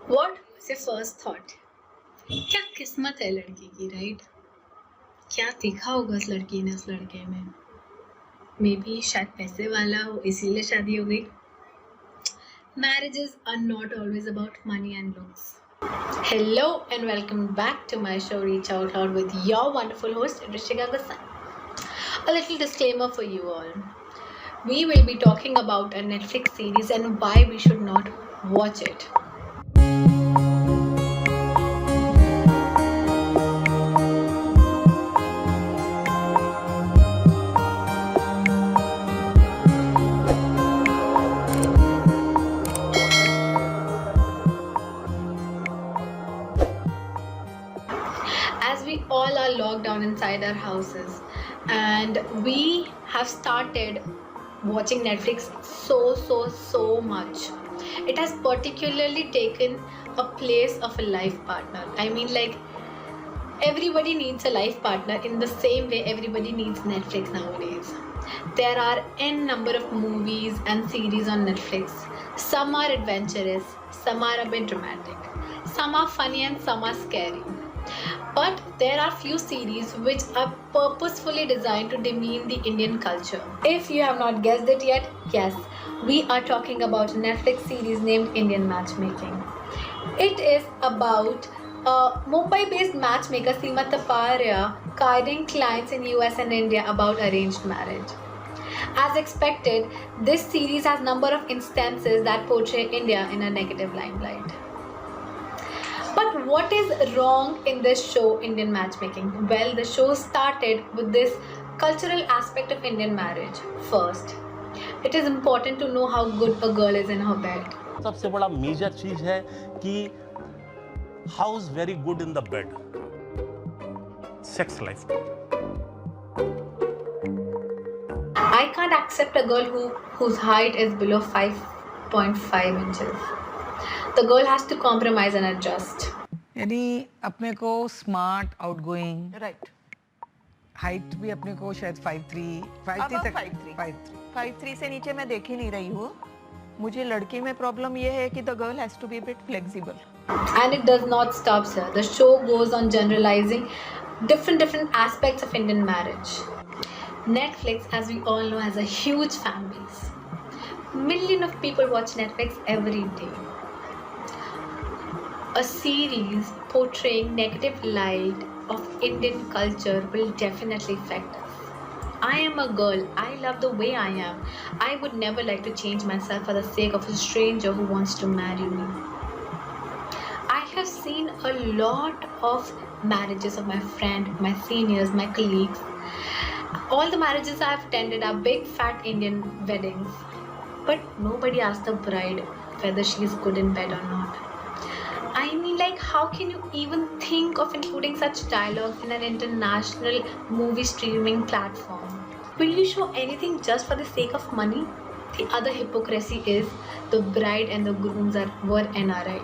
What was your first thought? क्या किस्मत है लड़की की, राइट? क्या देखा होगा उस लड़की ने उस लड़के में? मे बी शायद पैसे वाला हो, इसीलिए शादी हो गई. Marriages are not always about money and looks. Hello and welcome back to my show Reach Out Loud with your wonderful host Rishika Gussan. A little disclaimer for you all. We will be talking about a Netflix series and why we should not watch it. As we all are locked down inside our houses and we have started watching Netflix so much. It has particularly taken a place of a life partner. I mean, like, everybody needs a life partner in the same way everybody needs Netflix nowadays. There are n number of movies and series on Netflix. Some are adventurous, some are a bit dramatic, some are funny and some are scary. But there are few series which are purposefully designed to demean the Indian culture. If you have not guessed it yet, yes, we are talking about a Netflix series named Indian Matchmaking. It is about a Mumbai-based matchmaker Seema Taparia guiding clients in US and India about arranged marriage. As expected, this series has number of instances that portray India in a negative limelight. But what is wrong in this show, Indian Matchmaking? Well, the show started with this cultural aspect of Indian marriage. First, it is important to know how good a girl is in her bed. सबसे बड़ा major चीज है कि how is very good in the bed sex life. I can't accept a girl whose height is below 5.5 inches. The girl has to compromise and adjust. यानी अपने को smart outgoing right height भी अपने को शायद 5'3" Above तक 5'3". 5'3". 5'3" से नीचे मैं देख ही नहीं रही हूँ. मुझे लड़की में प्रॉब्लम ये है कि the girl has to be bit flexible. And it does not stop here. The show goes on generalizing different aspects of Indian marriage. Netflix, as we all know, has a huge fan base. Million of people watch Netflix every day. A series portraying negative light of Indian culture will definitely affect us. I am a girl. I love the way I am. I would never like to change myself for the sake of a stranger who wants to marry me. I have seen a lot of marriages of my friends, my seniors, my colleagues. All the marriages I have attended are big fat Indian weddings. But nobody asks the bride whether she is good in bed or not. I mean, like, how can you even think of including such dialogues in an international movie streaming platform? Will you show anything just for the sake of money? The other hypocrisy is the bride and the grooms were NRI.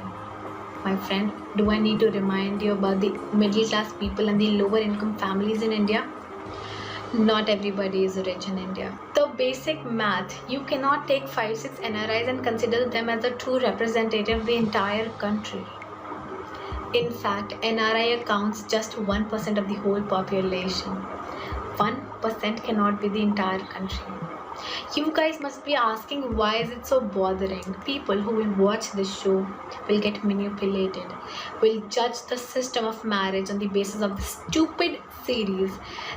My friend, do I need to remind you about the middle class people and the lower income families in India? Not everybody is rich in India. The basic math, you cannot take 5-6 NRIs and consider them as a true representative of the entire country. In fact, NRI accounts just 1% of the whole population. 1% cannot be the entire country. You guys must be asking, why is it so bothering? People who will watch this show will get manipulated, will judge the system of marriage on the basis of the stupid series.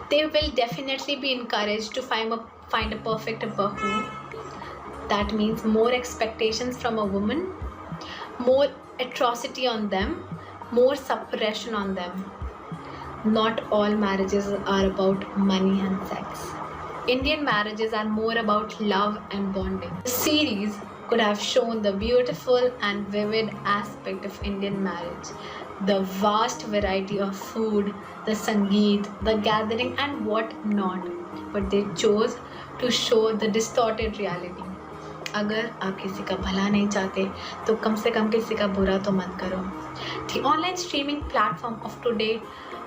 They will definitely be encouraged to find a perfect bahu. That means more expectations from a woman, more atrocity on them, more suppression on them. Not all marriages are about money and sex. Indian marriages are more about love and bonding. The series could have shown the beautiful and vivid aspect of Indian marriage. The vast variety of food, the sangeet, the gathering and what not. But they chose to show the distorted reality. अगर आप किसी का भला नहीं चाहते तो कम से कम किसी का बुरा तो मत करो. The online streaming platform of today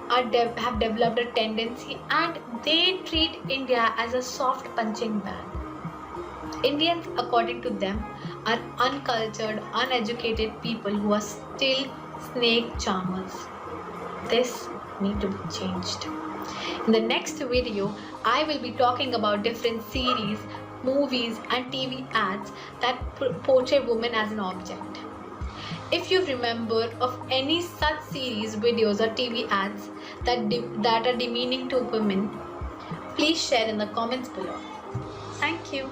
have developed a tendency and they treat India as a soft punching bag. Indians, according to them, are uncultured, uneducated people who are still snake charmers. This needs to be changed. In the next video, I will be talking about different series, movies and TV ads that portray women as an object. If you remember of any such series, videos or TV ads that are demeaning to women, please share in the comments below. Thank you.